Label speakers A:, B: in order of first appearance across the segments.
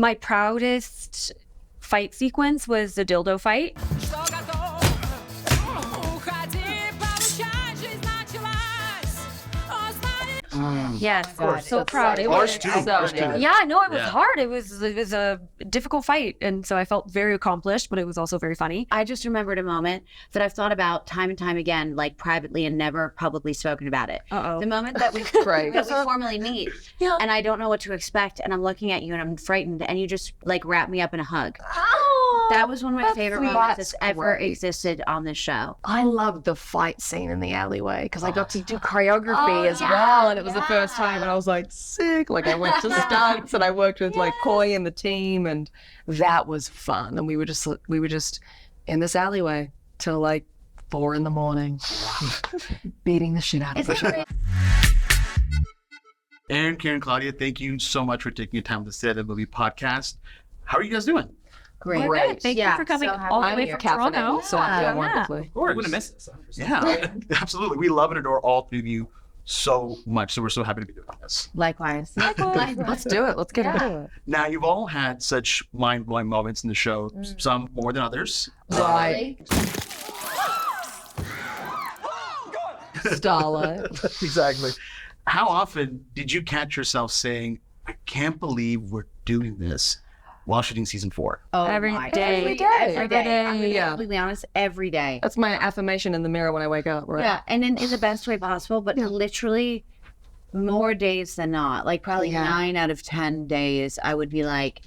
A: My proudest fight sequence was the dildo fight. Yes, so proud. It was yeah, no, it was hard. It was a difficult fight, and so I felt very accomplished, but it was also very funny.
B: I just remembered a moment that I've thought about time and time again, like privately and never publicly spoken about it. The moment that we formally meet, and I don't know what to expect, and I'm looking at you and I'm frightened, and you just like wrap me up in a hug. That was one of my favorite moments that's ever existed on this show.
C: I loved the fight scene in the alleyway because I got to do choreography as well, and it was the first time, and I was like sick. Like I went to stunts, and I worked with like Koi and the team, and that was fun. And we were just in this alleyway till like 4 a.m, beating the shit out of each other.
D: Erin, Karen, Claudia, thank you so much for taking your time to say the movie podcast. How are you guys doing?
B: Great.
A: Thank you for coming all the way from Toronto.
C: So I'm doing wonderfully.
D: Of course.
E: We're going to miss this. 100%.
D: Yeah, absolutely. We love and adore all three of you so much. So we're so happy to be doing this.
B: Likewise.
C: Let's do it. Let's get into it.
D: Now, you've all had such mind-blowing moments in the show, some more than others.
C: Right. Starlight.
D: Exactly. How often did you catch yourself saying, I can't believe we're doing this while shooting season 4?
B: Oh,
A: every day.
B: I'm gonna be completely honest, every day.
C: That's my affirmation in the mirror when I wake up, right?
B: Yeah, and in the best way possible, but literally more days than not. Like probably 9 out of 10 days, I would be like,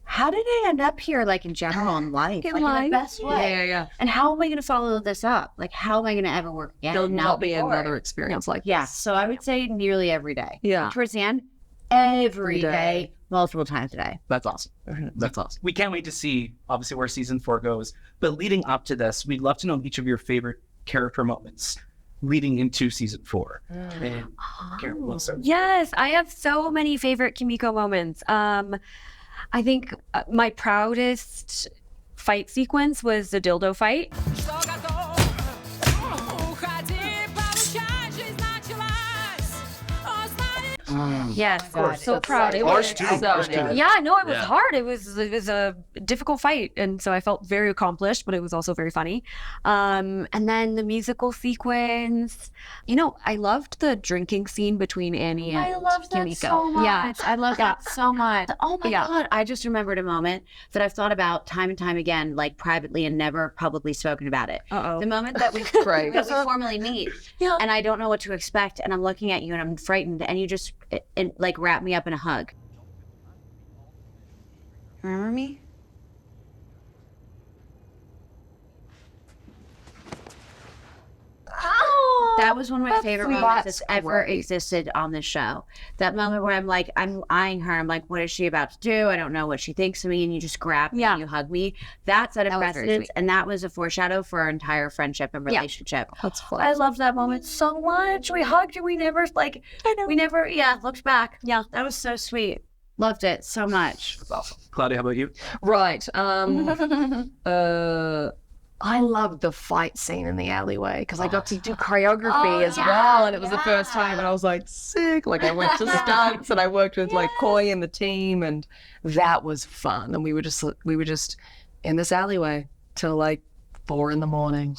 B: how did I end up here, like in general in life? In the best way.
C: Yeah.
B: And how am I going to follow this up? Like, how am I going to ever work again?
C: There'll not be another experience like
B: this. So I would say nearly every day. Yeah. And towards the end, every day, multiple times a day.
D: That's awesome. That's awesome.
E: We can't wait to see, obviously, where season 4 goes. But leading up to this, we'd love to know each of your favorite character moments leading into season 4. And Karen, we'll start.
A: Yes, I have so many favorite Kimiko moments. I think my proudest fight sequence was the dildo fight. Yes, so proud. It was yeah, no, it was hard. It was a difficult fight, and so I felt very accomplished, but it was also very funny. And then the musical sequence. You know, I loved the drinking scene between Annie and Kimiko.
B: I loved that so much.
A: Yeah,
B: I loved that so much. Oh my God. I just remembered a moment that I've thought about time and time again, like privately and never publicly spoken about it. The moment that we formally meet, and I don't know what to expect, and I'm looking at you and I'm frightened, and you just like wrap me up in a hug. Remember me? That was one of my favorite moments that's ever existed on this show. That moment where I'm like, I'm eyeing her. I'm like, what is she about to do? I don't know what she thinks of me. And you just grab me and you hug me. That set a precedence. And that was a foreshadow for our entire friendship and relationship.
C: That's fun.
B: I loved that moment so much. We hugged and we never looked back. Yeah, that was so sweet. Loved it so much.
D: That's awesome. Claudia, how about you?
C: Right. I loved the fight scene in the alleyway because I got to do choreography as well, and it was the first time, and I was like sick. Like I went to stunts, and I worked with like Koi and the team, and that was fun. And we were just in this alleyway till like 4 a.m,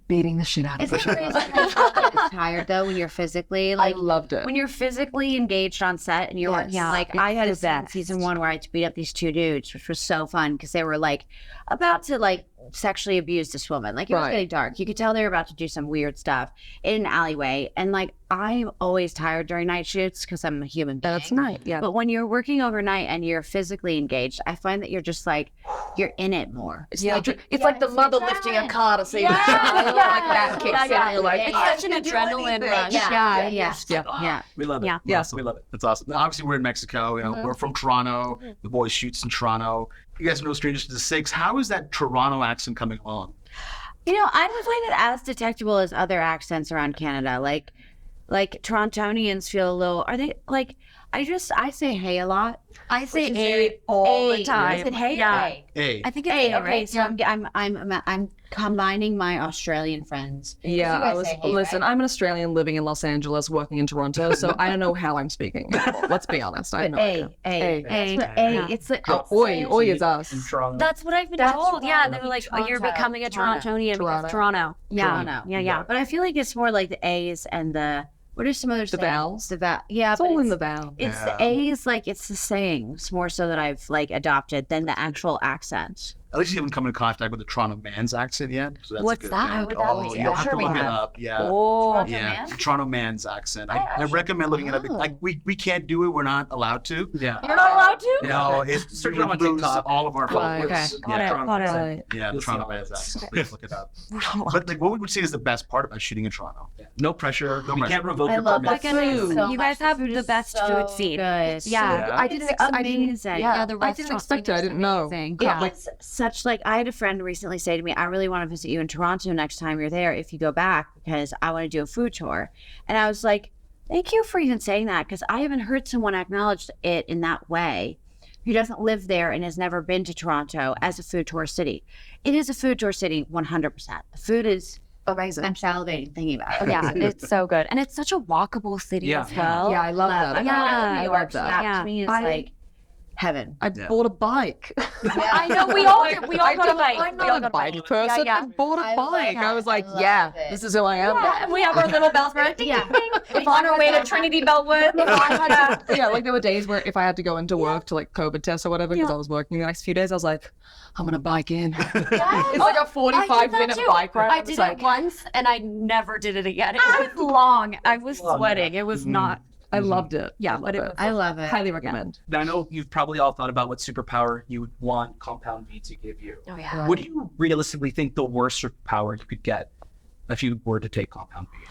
C: beating the shit out of each other.
B: It's tired though when you're physically like.
C: I loved it.
B: When you're physically engaged on set and you're like, I had a scene in season 1 where I had to beat up these 2 dudes, which was so fun because they were like about to like sexually abuse this woman. Like it was getting dark. You could tell they were about to do some weird stuff in an alleyway. And like I'm always tired during night shoots because I'm a human being.
C: That's night, yeah.
B: But when you're working overnight and you're physically engaged, I find that you're just like you're in it more.
C: It's like the mother lifting a car to see the child. Like that kicks in. You're like,
A: it's such an adrenaline rush.
B: Yeah.
D: We love it.
A: Yeah.
D: Yes, we love it. That's awesome. Now, obviously, we're in Mexico. You know, we're from Toronto. The boy shoots in Toronto. You guys are no strangers to the Six. How is that Toronto accent coming along?
B: You know, I don't find it as detectable as other accents around Canada. Like Torontonians feel a little. Are they like? I say hey a lot.
A: I say A all the time.
B: Is it hey?
A: Yeah.
D: A.
A: I think it's
B: Hey,
A: A,
B: okay,
A: right?
B: so I'm combining my Australian friends.
C: Yeah,
B: guys say hey,
C: listen,
B: right?
C: I'm an Australian living in Los Angeles, working in Toronto, so I don't know how I'm speaking. Let's be honest. I know.
B: A. It's like
C: Oi is us.
E: In Toronto.
A: That's what I've been told. Yeah, they were like, "Oh, you're becoming a Torontonian because Toronto." Yeah,
B: Toronto.
A: yeah.
B: But I feel like it's more like the A's and the what are some other
C: The vowels.
B: Yeah,
C: It's
B: but
C: all in the vowel.
B: It's the A's, like it's the sayings more so that I've like adopted than the actual accent.
D: At least you haven't come in contact with the Toronto man's accent yet. So that's
A: What's
D: a good
A: that?
D: thing.
A: How would
D: Oh,
A: that
D: you'll have to
B: Sure we
D: look it
B: have.
D: up. Yeah.
A: Oh,
D: Yeah, Toronto man's accent. I recommend looking it up. Like we can't do it. We're not allowed to.
E: Yeah.
A: you're not allowed to.
D: No, it's
E: Search
D: we
E: it on
D: would lose
E: TikTok.
D: all of our
C: Right,
D: followers.
C: okay.
A: Got it.
E: Toronto
A: Got it.
E: accent.
D: Yeah, the
E: You'll see
D: Toronto
E: all
D: man's
E: this.
D: accent. Please look it up. But like, what would you say is the best part about shooting in Toronto?
E: No pressure.
D: No
E: We
D: pressure.
E: can't revoke
B: I
E: your
B: love
E: permits.
B: that food.
A: You guys have the best food scene.
B: Good.
A: Yeah.
C: I didn't
B: Amazing.
A: Yeah, the
C: I didn't expect it. I didn't know.
A: Amazing.
B: Yeah, it's such like I had a friend recently say to me, I really want to visit you in Toronto next time you're there if you go back because I want to do a food tour. And I was like, thank you for even saying that because I haven't heard someone acknowledge it in that way who doesn't live there and has never been to Toronto as a food tour city. It is a food tour city 100%. The food is
C: Amazing.
B: I'm salivating thinking about it.
A: Yeah, it's so good, and it's such a walkable city
E: Yeah.
A: as well.
C: Yeah, I love that.
A: Yeah,
C: I
B: New
C: love
B: York, so
C: that.
B: that to me is
C: I-
B: like heaven.
C: I bought a bike.
A: I know we all did. We all got a bike.
C: I'm
A: We all
C: not
A: got
C: a bike person.
A: Yeah,
C: I bought a
B: I love
C: bike.
B: that.
C: I was like,
B: I love
C: yeah,
B: it.
C: this is who I am.
A: yeah. And we have our little bells for it.
B: Yeah.
A: If on our way to Trinity Bellwood.
C: Yeah, like there were days where if I had to go into work to like COVID test or whatever because I was working the next few days, I was like, I'm gonna bike in. It's like a 45-minute bike ride.
A: I did it once, and I never did it again. It was long. I was sweating. It was not.
C: I loved it.
A: Yeah, but it was.
B: I love it.
C: Highly recommend.
E: Now, I know you've probably all thought about what superpower you would want Compound V to give you.
A: Oh yeah.
E: What do you realistically think the worst superpower you could get if you were to take Compound V?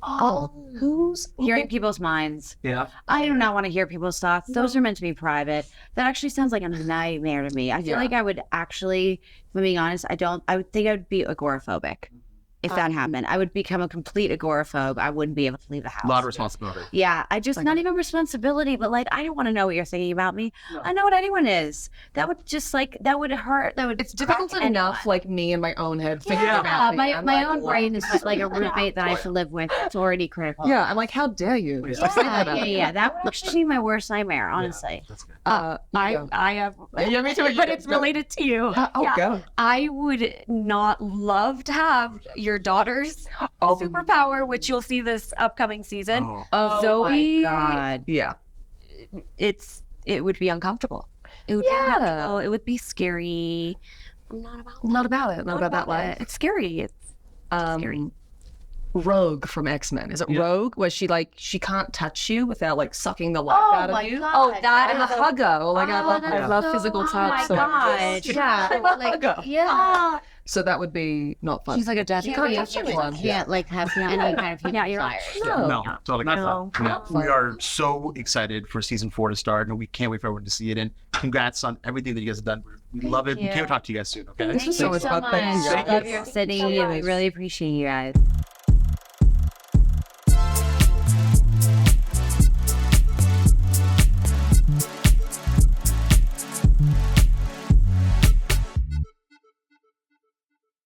C: Oh, who's
B: Hearing people's minds.
E: Yeah.
B: I do not want to hear people's thoughts. Those are meant to be private. That actually sounds like a nightmare to me. I feel like I would actually, if I'm being honest, I would think I would be agoraphobic if that happened. I would become a complete agoraphobe. I wouldn't be able to leave the house.
D: A lot of responsibility.
B: Yeah, I just, not even responsibility, but like, I don't want to know what you're thinking about me.
E: No.
B: I know what anyone is. That would just like, that would hurt. That would,
C: It's difficult
B: crack
C: enough,
B: anyone.
C: like me in my own head thinking
B: Yeah,
C: about me.
B: my
C: I'm
B: my
C: like,
B: own
C: what?
B: brain is just like a roommate that I have to live with. It's already critical.
C: Yeah, I'm like, how dare you?
E: Yeah.
C: Stop saying that about me.
B: Yeah. That would actually be my worst nightmare, honestly.
D: That's good.
A: I have.
C: Yeah, me too.
A: But it's related to you.
C: Oh,
A: Yeah.
C: go.
A: I would not love to have your daughter's superpower, which you'll see this upcoming season.
D: Oh.
C: Oh,
A: Zoe,
B: God.
C: yeah.
A: it would be uncomfortable. It would be uncomfortable. It would be scary. I'm not about
C: Not about it. Not about that life.
A: It's scary. It's scary.
C: Rogue from X-Men. Is it
E: Yeah.
C: Rogue? Where she can't touch you without like sucking the life out of you?
B: God.
A: Oh, that
C: And the
A: is a
C: hugger. Oh, like I
B: that's
C: love
B: so-
C: physical touch.
B: Oh my
C: so-
B: God. Yeah. Like,
C: Hugger.
B: yeah.
C: So that would be not fun.
A: She's like a death.
C: You can't touch anyone.
B: Can't like have any kind of
A: Yeah, you're
B: desire.
D: No, totally.
A: No.
D: Yeah. We are so excited for season 4 to start, and we can't wait for everyone to see it. And congrats on everything that you guys have done. We love it. We
B: you.
D: can't talk to you guys soon. Okay.
C: This was so much fun. Thank you.
B: I love your city. We really appreciate you guys.